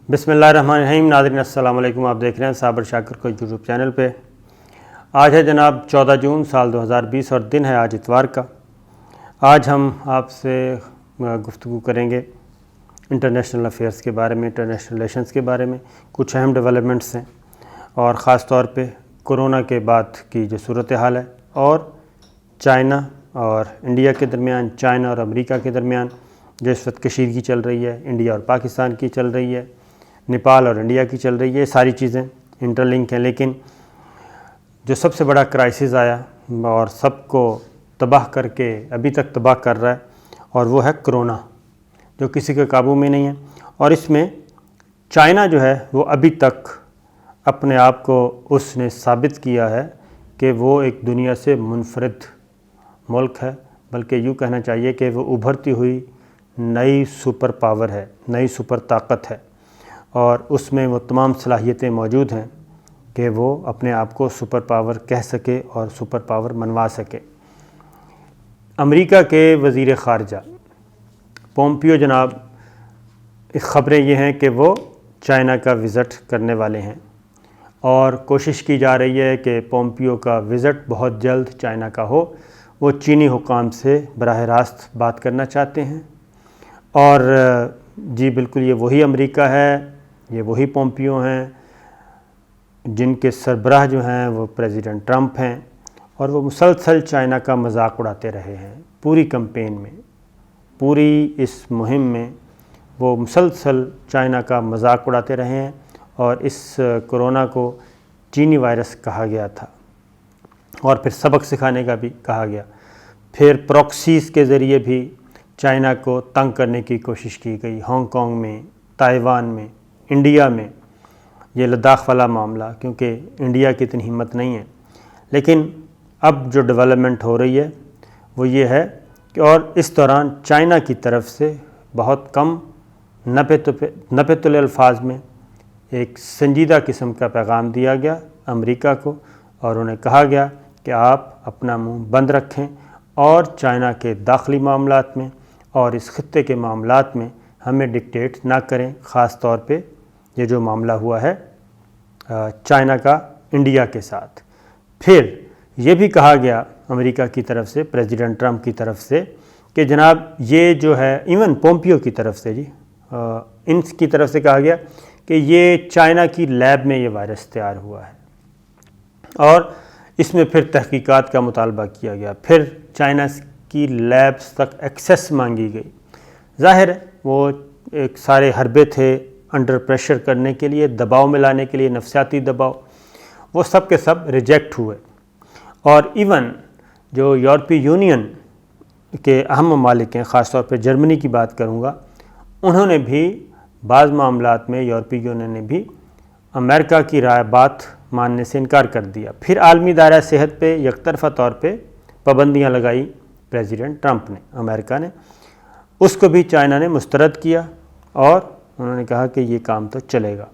بسم اللہ الرحمن الرحیم۔ ناظرین السلام علیکم، آپ دیکھ رہے ہیں صابر شاکر کو یوٹیوب چینل پہ۔ آج ہے جناب 14 جون سال 2020 اور دن ہے آج اتوار کا۔ آج ہم آپ سے گفتگو کریں گے انٹرنیشنل افیئرس کے بارے میں، انٹرنیشنل ریلیشنز کے بارے میں۔ کچھ اہم ڈیولپمنٹس ہیں اور خاص طور پہ کورونا کے بعد کی جو صورتحال ہے، اور چائنا اور انڈیا کے درمیان، چائنا اور امریکہ کے درمیان جو اس وقت کشیدگی چل رہی ہے، انڈیا اور پاکستان کی چل رہی ہے، نیپال اور انڈیا کی چل رہی ہے۔ ساری چیزیں انٹر لنک ہیں، لیکن جو سب سے بڑا کرائسس آیا اور سب کو تباہ کر کے ابھی تک تباہ کر رہا ہے، اور وہ ہے کرونا، جو کسی کے قابو میں نہیں ہے۔ اور اس میں چائنا جو ہے وہ ابھی تک اپنے آپ کو اس نے ثابت کیا ہے کہ وہ ایک دنیا سے منفرد ملک ہے، بلکہ یوں کہنا چاہیے کہ وہ ابھرتی ہوئی نئی سپر پاور ہے، نئی سپر طاقت ہے، اور اس میں وہ تمام صلاحیتیں موجود ہیں کہ وہ اپنے آپ کو سپر پاور کہہ سکے اور سپر پاور منوا سکے۔ امریکہ کے وزیر خارجہ پومپیو جناب، خبریں یہ ہیں کہ وہ چائنا کا وزٹ کرنے والے ہیں، اور کوشش کی جا رہی ہے کہ پومپیو کا وزٹ بہت جلد چائنا کا ہو۔ وہ چینی حکام سے براہ راست بات کرنا چاہتے ہیں، اور جی بالکل یہ وہی امریکہ ہے، یہ وہی پومپیو ہیں جن کے سربراہ جو ہیں وہ پریزیڈنٹ ٹرمپ ہیں، اور وہ مسلسل چائنا کا مذاق اڑاتے رہے ہیں۔ پوری کمپین میں، پوری اس مہم میں وہ مسلسل چائنا کا مذاق اڑاتے رہے ہیں، اور اس کرونا کو چینی وائرس کہا گیا تھا، اور پھر سبق سکھانے کا بھی کہا گیا۔ پھر پروکسیز کے ذریعے بھی چائنا کو تنگ کرنے کی کوشش کی گئی، ہانگ کانگ میں، تائیوان میں، انڈیا میں، یہ لداخ والا معاملہ، کیونکہ انڈیا کی اتنی ہمت نہیں ہے۔ لیکن اب جو ڈیولپمنٹ ہو رہی ہے وہ یہ ہے کہ اور اس دوران چائنا کی طرف سے بہت کم نپے تلے الفاظ میں ایک سنجیدہ قسم کا پیغام دیا گیا امریکہ کو، اور انہیں کہا گیا کہ آپ اپنا منہ بند رکھیں اور چائنا کے داخلی معاملات میں اور اس خطے کے معاملات میں ہمیں ڈکٹیٹ نہ کریں، خاص طور پہ یہ جو معاملہ ہوا ہے چائنا کا انڈیا کے ساتھ۔ پھر یہ بھی کہا گیا امریکہ کی طرف سے، پریزیڈنٹ ٹرمپ کی طرف سے، کہ جناب یہ جو ہے، ایون پومپیو کی طرف سے، ان کی طرف سے کہا گیا کہ یہ چائنا کی لیب میں یہ وائرس تیار ہوا ہے، اور اس میں پھر تحقیقات کا مطالبہ کیا گیا۔ پھر چائنا کی لیبز تک ایکسیس مانگی گئی۔ ظاہر ہے وہ ایک سارے حربے تھے انڈر پریشر کرنے کے لیے، دباؤ میں لانے کے لیے، نفسیاتی دباؤ، وہ سب کے سب ریجیکٹ ہوئے۔ اور ایون جو یورپی یونین کے اہم ممالک ہیں، خاص طور پہ جرمنی کی بات کروں گا، انہوں نے بھی بعض معاملات میں، یورپی یونین نے بھی امریکہ کی رائے بات ماننے سے انکار کر دیا۔ پھر عالمی دائرہ صحت پہ یک طرفہ طور پہ پابندیاں لگائی پریزیڈنٹ ٹرمپ نے، امریکہ نے، اس کو بھی چائنا نے مسترد کیا، اور انہوں نے کہا کہ یہ کام تو چلے گا۔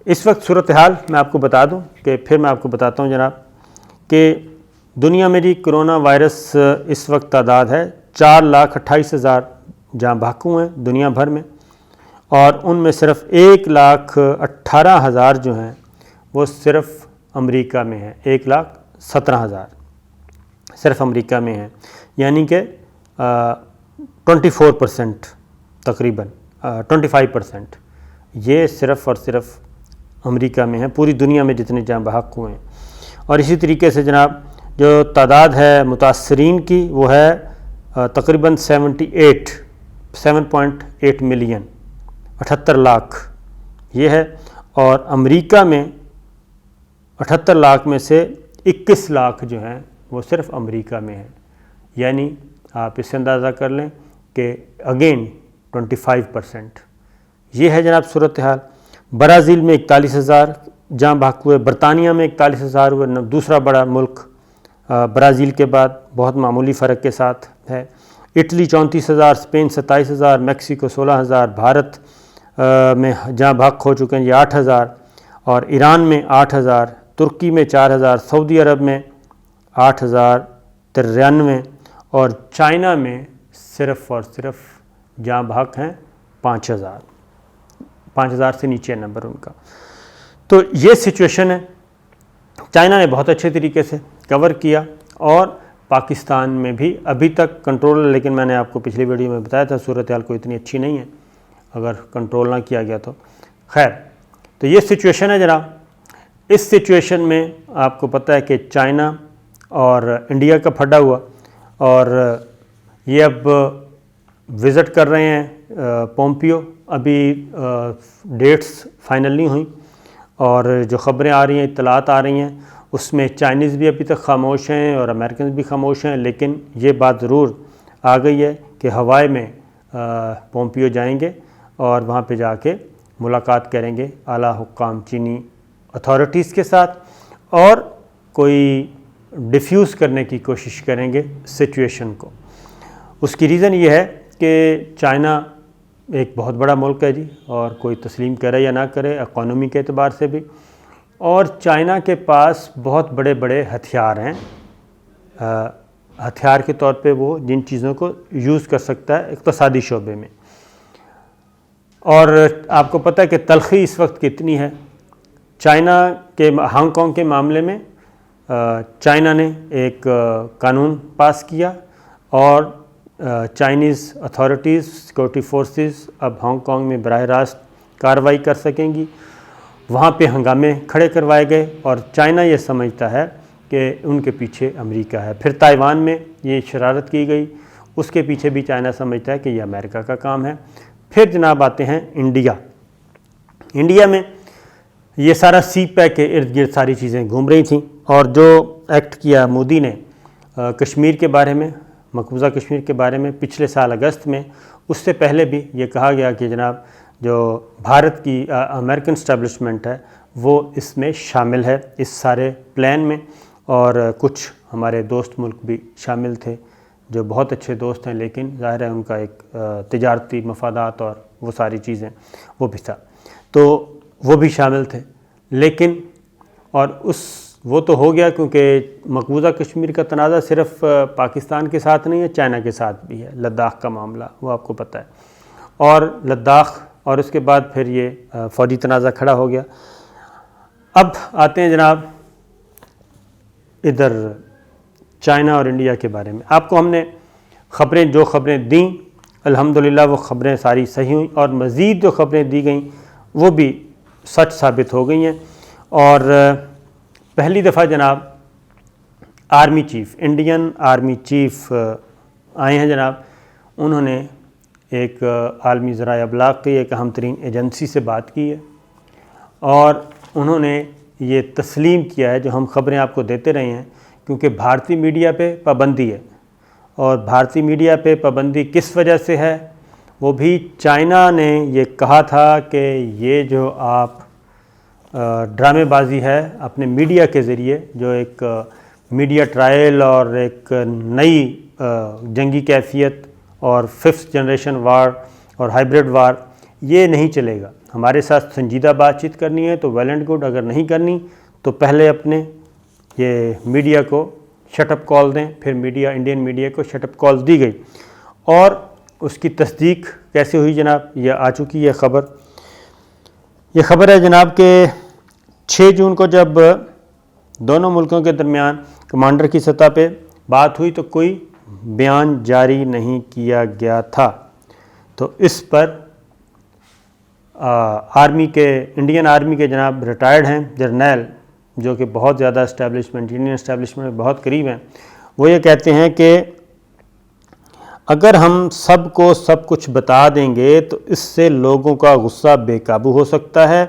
اس وقت صورتحال میں آپ کو بتا دوں کہ پھر میں آپ کو بتاتا ہوں جناب کہ دنیا میں جی کرونا وائرس اس وقت تعداد ہے 4,28,000 جہاں بحق ہوئے ہیں دنیا بھر میں، اور ان میں صرف 1,18,000 جو ہیں وہ صرف امریکہ میں ہیں، 1,17,000 صرف امریکہ میں ہیں، یعنی کہ 24% تقریباً 25% یہ صرف اور صرف امریکہ میں ہیں، پوری دنیا میں جتنے جہاں بحق ہوئے ہیں۔ اور اسی طریقے سے جناب جو تعداد ہے متاثرین کی وہ ہے تقریباً 7.8 ملین، 78 لاکھ یہ ہے، اور امریکہ میں 78 لاکھ میں سے 21 لاکھ جو ہیں وہ صرف امریکہ میں ہیں، یعنی آپ اس سے اندازہ کر لیں کہ اگین 25%۔ یہ ہے جناب صورتحال۔ برازیل میں 41,000 جہاں بحق ہوئے، برطانیہ میں 41,000 ہوئے، دوسرا بڑا ملک برازیل کے بعد بہت معمولی فرق کے ساتھ ہے۔ اٹلی 34,000، اسپین 27,000، میکسیکو 16,000، بھارت میں جہاں بحق ہو چکے ہیں یہ 8,000، اور ایران میں 8,000، ترکی میں 4,000، سعودی عرب میں 8,093، اور چائنا میں صرف اور صرف جہاں بحق ہیں 5,000۔ 5000 سے نیچے ہے نمبر ان کا. تو یہ سچویشن ہے. چائنا نے بہت اچھے طریقے سے کور کیا اور پاکستان میں بھی ابھی تک کنٹرول ہے، لیکن میں نے آپ کو پچھلی ویڈیو میں بتایا تھا صورتحال کوئی اتنی اچھی نہیں ہے اگر کنٹرول نہ کیا گیا تو. خیر، تو یہ سچویشن ہے جناب. اس سچویشن میں آپ کو پتہ ہے کہ چائنا اور انڈیا کا پھڈا ہوا اور یہ اب وزٹ کر رہے ہیں پومپیو. ابھی ڈیٹس فائنل نہیں ہوئیں اور جو خبریں آ رہی ہیں، اطلاعات آ رہی ہیں، اس میں چائنیز بھی ابھی تک خاموش ہیں اور امریکنز بھی خاموش ہیں. لیکن یہ بات ضرور آ گئی ہے کہ ہوائے میں پومپیو جائیں گے اور وہاں پہ جا کے ملاقات کریں گے اعلیٰ حکام چینی اتھارٹیز کے ساتھ اور کوئی ڈیفیوز کرنے کی کوشش کریں گے سچویشن کو. اس کی ریزن یہ ہے کہ چائنا ایک بہت بڑا ملک ہے جی، اور کوئی تسلیم کرے یا نہ کرے اکانومی کے اعتبار سے بھی، اور چائنا کے پاس بہت بڑے بڑے ہتھیار ہیں. ہتھیار کے طور پہ وہ جن چیزوں کو یوز کر سکتا ہے اقتصادی شعبے میں. اور آپ کو پتہ ہے کہ تلخی اس وقت کتنی ہے. چائنا کے ہانگ کانگ کے معاملے میں چائنا نے ایک قانون پاس کیا اور چائنیز اتھارٹیز سیکورٹی فورسز اب ہانگ کانگ میں براہ راست کارروائی کر سکیں گی. وہاں پہ ہنگامے کھڑے کروائے گئے اور چائنا یہ سمجھتا ہے کہ ان کے پیچھے امریکہ ہے. پھر تائیوان میں یہ شرارت کی گئی، اس کے پیچھے بھی چائنا سمجھتا ہے کہ یہ امریکہ کا کام ہے. پھر جناب آتے ہیں انڈیا. انڈیا میں یہ سارا سی پیک کے ارد گرد ساری چیزیں گھوم رہی تھیں اور جو ایکٹ کیا مودی نے کشمیر کے بارے میں، مقبوضہ کشمیر کے بارے میں پچھلے سال اگست میں، اس سے پہلے بھی یہ کہا گیا کہ جناب جو بھارت کی امریکن اسٹیبلشمنٹ ہے وہ اس میں شامل ہے اس سارے پلان میں، اور کچھ ہمارے دوست ملک بھی شامل تھے جو بہت اچھے دوست ہیں، لیکن ظاہر ہے ان کا ایک تجارتی مفادات اور وہ ساری چیزیں وہ بھی تھا، تو وہ بھی شامل تھے. لیکن اور وہ تو ہو گیا کیونکہ مقبوضہ کشمیر کا تنازع صرف پاکستان کے ساتھ نہیں ہے، چائنا کے ساتھ بھی ہے. لداخ کا معاملہ وہ آپ کو پتہ ہے، اور لداخ اور اس کے بعد پھر یہ فوجی تنازع کھڑا ہو گیا. اب آتے ہیں جناب ادھر چائنا اور انڈیا کے بارے میں. آپ کو ہم نے جو خبریں دیں الحمدللہ وہ خبریں ساری صحیح ہوئیں، اور مزید جو خبریں دی گئیں وہ بھی سچ ثابت ہو گئی ہیں. اور پہلی دفعہ جناب army chief, Indian army chief آئے ہیں جناب. انہوں نے ایک عالمی ذرائع ابلاغ کی ایک اہم ترین ایجنسی سے بات کی ہے اور انہوں نے یہ تسلیم کیا ہے جو ہم خبریں آپ کو دیتے رہے ہیں، کیونکہ بھارتی میڈیا پہ پابندی ہے. اور بھارتی میڈیا پہ پابندی کس وجہ سے ہے؟ وہ بھی چائنا نے یہ کہا تھا کہ یہ جو آپ ڈرامے بازی ہے اپنے میڈیا کے ذریعے، جو ایک میڈیا ٹرائل اور ایک نئی جنگی کیفیت اور 5th جنریشن وار اور ہائیبریڈ وار، یہ نہیں چلے گا. ہمارے ساتھ سنجیدہ بات چیت کرنی ہے تو ویل اینڈ گڈ، اگر نہیں کرنی تو پہلے اپنے یہ میڈیا کو شٹ اپ کال دیں. پھر انڈین میڈیا کو شٹ اپ کال دی گئی اور اس کی تصدیق کیسے ہوئی جناب؟ یہ آ چکی ہے خبر. یہ خبر ہے جناب کہ 6 جون کو جب دونوں ملکوں کے درمیان کمانڈر کی سطح پہ بات ہوئی تو کوئی بیان جاری نہیں کیا گیا تھا. تو اس پر انڈین آرمی کے جناب ریٹائرڈ ہیں جرنیل، جو کہ بہت زیادہ انڈین اسٹیبلشمنٹ میں بہت قریب ہیں، وہ یہ کہتے ہیں کہ اگر ہم سب کو سب کچھ بتا دیں گے تو اس سے لوگوں کا غصہ بے قابو ہو سکتا ہے.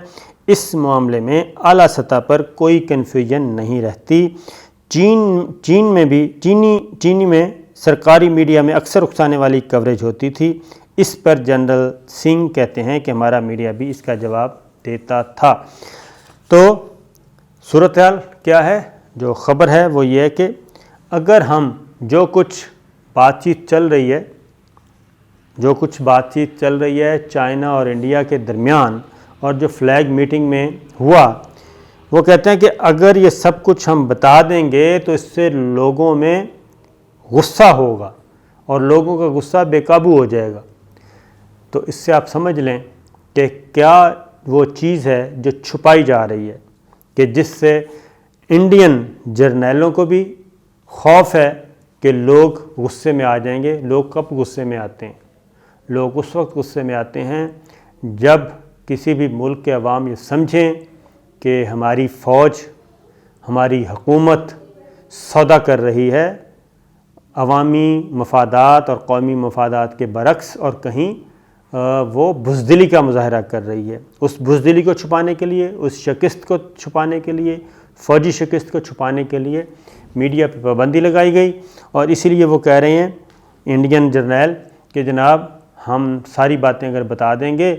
اس معاملے میں اعلیٰ سطح پر کوئی کنفیوژن نہیں رہتی. چینی میں سرکاری میڈیا میں اکثر اکسانے والی کوریج ہوتی تھی. اس پر جنرل سنگھ کہتے ہیں کہ ہمارا میڈیا بھی اس کا جواب دیتا تھا. تو صورتحال کیا ہے؟ جو خبر ہے وہ یہ ہے کہ اگر ہم جو کچھ بات چیت چل رہی ہے چائنا اور انڈیا کے درمیان اور جو فلیگ میٹنگ میں ہوا، وہ کہتے ہیں کہ اگر یہ سب کچھ ہم بتا دیں گے تو اس سے لوگوں میں غصہ ہوگا اور لوگوں کا غصہ بے قابو ہو جائے گا. تو اس سے آپ سمجھ لیں کہ کیا وہ چیز ہے جو چھپائی جا رہی ہے، کہ جس سے انڈین جرنیلوں کو بھی خوف ہے کہ لوگ غصے میں آ جائیں گے۔ لوگ کب غصے میں آتے ہیں؟ لوگ اس وقت غصے میں آتے ہیں جب کسی بھی ملک کے عوام یہ سمجھیں کہ ہماری فوج، ہماری حکومت سودا کر رہی ہے عوامی مفادات اور قومی مفادات کے برعکس، اور کہیں وہ بزدلی کا مظاہرہ کر رہی ہے۔ اس بزدلی کو چھپانے کے لیے، اس شکست کو چھپانے کے لیے، فوجی شکست کو چھپانے کے لیے میڈیا پہ پابندی لگائی گئی، اور اسی لیے وہ کہہ رہے ہیں انڈین جرنیل کہ جناب ہم ساری باتیں اگر بتا دیں گے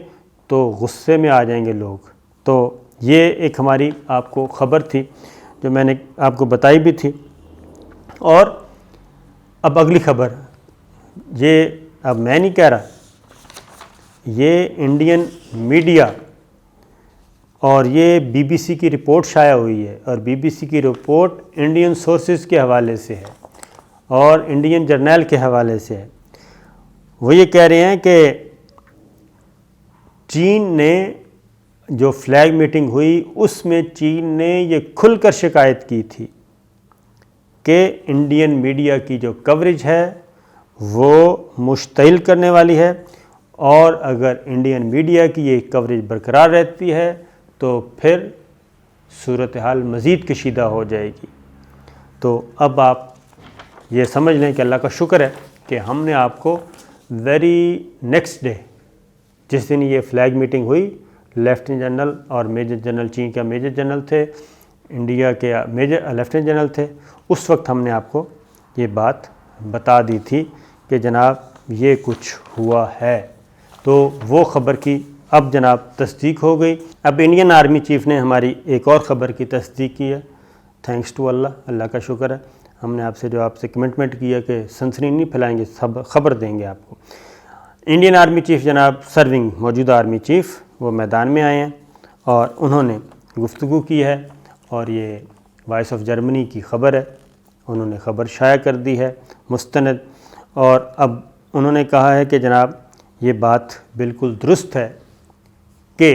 تو غصے میں آ جائیں گے لوگ۔ تو یہ ایک ہماری آپ کو خبر تھی جو میں نے آپ کو بتائی بھی تھی۔ اور اب اگلی خبر، یہ اب میں نہیں کہہ رہا، یہ انڈین میڈیا اور یہ بی بی سی کی رپورٹ شائع ہوئی ہے، اور بی بی سی کی رپورٹ انڈین سورسز کے حوالے سے ہے اور انڈین جرنیل کے حوالے سے ہے۔ وہ یہ کہہ رہے ہیں کہ چین نے جو فلیگ میٹنگ ہوئی اس میں چین نے یہ کھل کر شکایت کی تھی کہ انڈین میڈیا کی جو کوریج ہے وہ مشتعل کرنے والی ہے، اور اگر انڈین میڈیا کی یہ کوریج برقرار رہتی ہے تو پھر صورتحال مزید کشیدہ ہو جائے گی۔ تو اب آپ یہ سمجھ لیں کہ اللہ کا شکر ہے کہ ہم نے آپ کو ویری نیکسٹ ڈے، جس دن یہ فلیگ میٹنگ ہوئی، لیفٹیننٹ جنرل اور میجر جنرل، چین کا میجر جنرل تھے، انڈیا کے میجر لیفٹیننٹ جنرل تھے، اس وقت ہم نے آپ کو یہ بات بتا دی تھی کہ جناب یہ کچھ ہوا ہے۔ تو وہ خبر کی اب جناب تصدیق ہو گئی۔ اب انڈین آرمی چیف نے ہماری ایک اور خبر کی تصدیق کی ہے، تھینکس ٹو اللہ، اللہ کا شکر ہے۔ ہم نے آپ سے کمٹمنٹ کیا کہ سنسنی نہیں پھیلائیں گے، خبر دیں گے آپ کو۔ انڈین آرمی چیف جناب سرونگ، موجودہ آرمی چیف، وہ میدان میں آئے ہیں اور انہوں نے گفتگو کی ہے، اور یہ وائس آف جرمنی کی خبر ہے، انہوں نے خبر شائع کر دی ہے مستند، اور اب انہوں نے کہا ہے کہ جناب یہ بات بالکل درست ہے کہ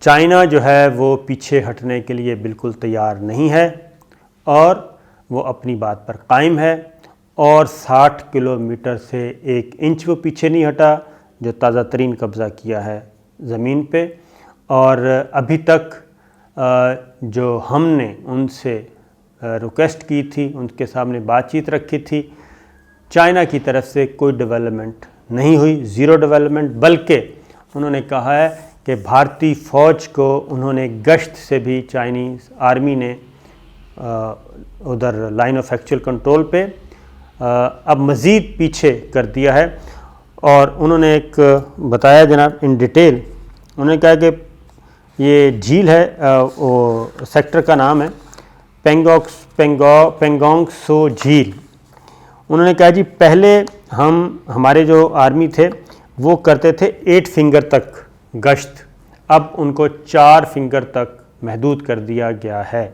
چائنا جو ہے وہ پیچھے ہٹنے کے لیے بالکل تیار نہیں ہے، اور وہ اپنی بات پر قائم ہے، اور 60 کلومیٹر سے 1 انچ وہ پیچھے نہیں ہٹا جو تازہ ترین قبضہ کیا ہے زمین پہ۔ اور ابھی تک جو ہم نے ان سے ریکویسٹ کی تھی، ان کے سامنے بات چیت رکھی تھی، چائنا کی طرف سے کوئی ڈیولپمنٹ نہیں ہوئی، زیرو ڈیولپمنٹ، بلکہ انہوں نے کہا ہے کہ بھارتی فوج کو انہوں نے گشت سے بھی چائنیز آرمی نے ادھر لائن آف ایکچوئل کنٹرول پہ اب مزید پیچھے کر دیا ہے۔ اور انہوں نے ایک بتایا جناب ان ڈیٹیل، انہوں نے کہا کہ یہ جھیل ہے، وہ سیکٹر کا نام ہے پینگانگ سو جھیل۔ انہوں نے کہا جی پہلے ہمارے جو آرمی تھے وہ کرتے تھے 8 فنگر تک گشت، اب ان کو 4 فنگر تک محدود کر دیا گیا ہے۔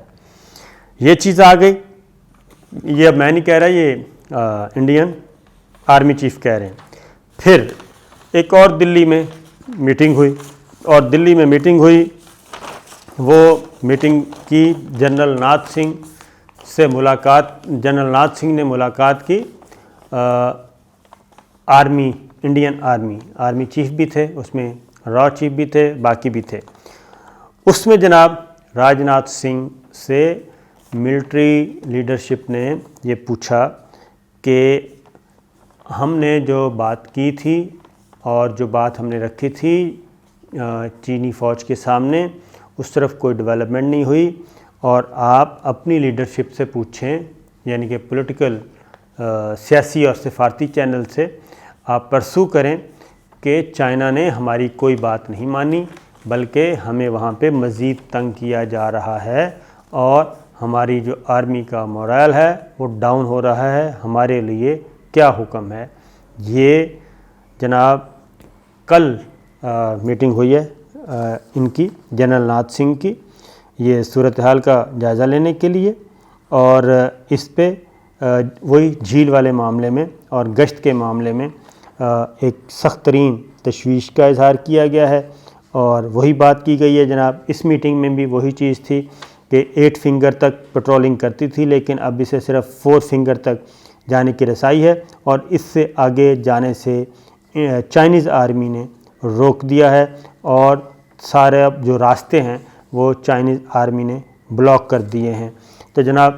یہ چیز آ گئی، یہ اب میں نہیں کہہ رہا، یہ انڈین آرمی چیف کہہ رہے ہیں۔ پھر ایک اور دلی میں میٹنگ ہوئی، اور دلی میں میٹنگ ہوئی، وہ میٹنگ کی جنرل ناتھ سنگھ سے ملاقات، جنرل ناتھ سنگھ نے ملاقات کی انڈین آرمی چیف بھی تھے اس میں، را چیف بھی تھے، باقی بھی تھے۔ اس میں جناب راج ناتھ سنگھ سے ملٹری لیڈرشپ نے یہ پوچھا کہ ہم نے جو بات کی تھی اور جو بات ہم نے رکھی تھی چینی فوج کے سامنے، اس طرف کوئی ڈیولپمنٹ نہیں ہوئی، اور آپ اپنی لیڈرشپ سے پوچھیں، یعنی کہ پولیٹیکل سیاسی اور سفارتی چینل سے آپ پرسو کریں کہ چائنا نے ہماری کوئی بات نہیں مانی، بلکہ ہمیں وہاں پہ مزید تنگ کیا جا رہا ہے، اور ہماری جو آرمی کا مورائل ہے وہ ڈاؤن ہو رہا ہے، ہمارے لیے کیا حکم ہے۔ یہ جناب کل میٹنگ ہوئی ہے ان کی، جنرل ناتھ سنگھ کی، یہ صورتحال کا جائزہ لینے کے لیے، اور اس پہ وہی جھیل والے معاملے میں اور گشت کے معاملے میں ایک سخت ترین تشویش کا اظہار کیا گیا ہے، اور وہی بات کی گئی ہے جناب۔ اس میٹنگ میں بھی وہی چیز تھی کہ 8 فنگر تک پٹرولنگ کرتی تھی، لیکن اب اسے صرف 4 فنگر تک جانے کی رسائی ہے، اور اس سے آگے جانے سے چائنیز آرمی نے روک دیا ہے، اور سارے اب جو راستے ہیں وہ چائنیز آرمی نے بلاک کر دیے ہیں۔ تو جناب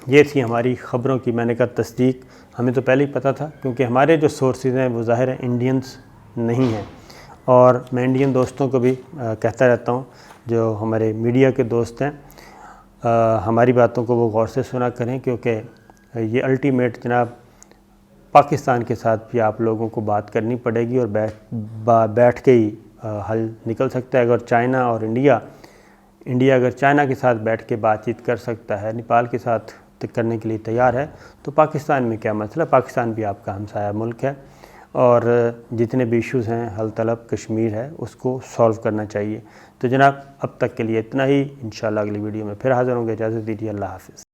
یہ تھی ہماری خبروں کی، میں نے کہا تصدیق، ہمیں تو پہلے ہی پتہ تھا کیونکہ ہمارے جو سورسز ہیں وہ ظاہر ہے انڈینز نہیں ہیں، اور میں انڈین دوستوں کو بھی کہتا رہتا ہوں جو ہمارے میڈیا کے دوست ہیں، ہماری باتوں کو وہ غور سے سنا کریں، کیونکہ یہ الٹیمیٹ جناب پاکستان کے ساتھ بھی آپ لوگوں کو بات کرنی پڑے گی، اور بیٹھ کے ہی حل نکل سکتا ہے۔ اگر چائنا اور انڈیا اگر چائنا کے ساتھ بیٹھ کے بات چیت کر سکتا ہے، نیپال کے ساتھ کرنے کے لیے تیار ہے، تو پاکستان میں کیا مسئلہ؟ پاکستان بھی آپ کا ہمسایہ ملک ہے، اور جتنے بھی ایشوز ہیں حل طلب کشمیر ہے اس کو سولو کرنا چاہیے۔ تو جناب اب تک کے لیے اتنا ہی، انشاءاللہ اگلی ویڈیو میں پھر حاضر ہوں گے، اجازت دیجیے، اللہ حافظ۔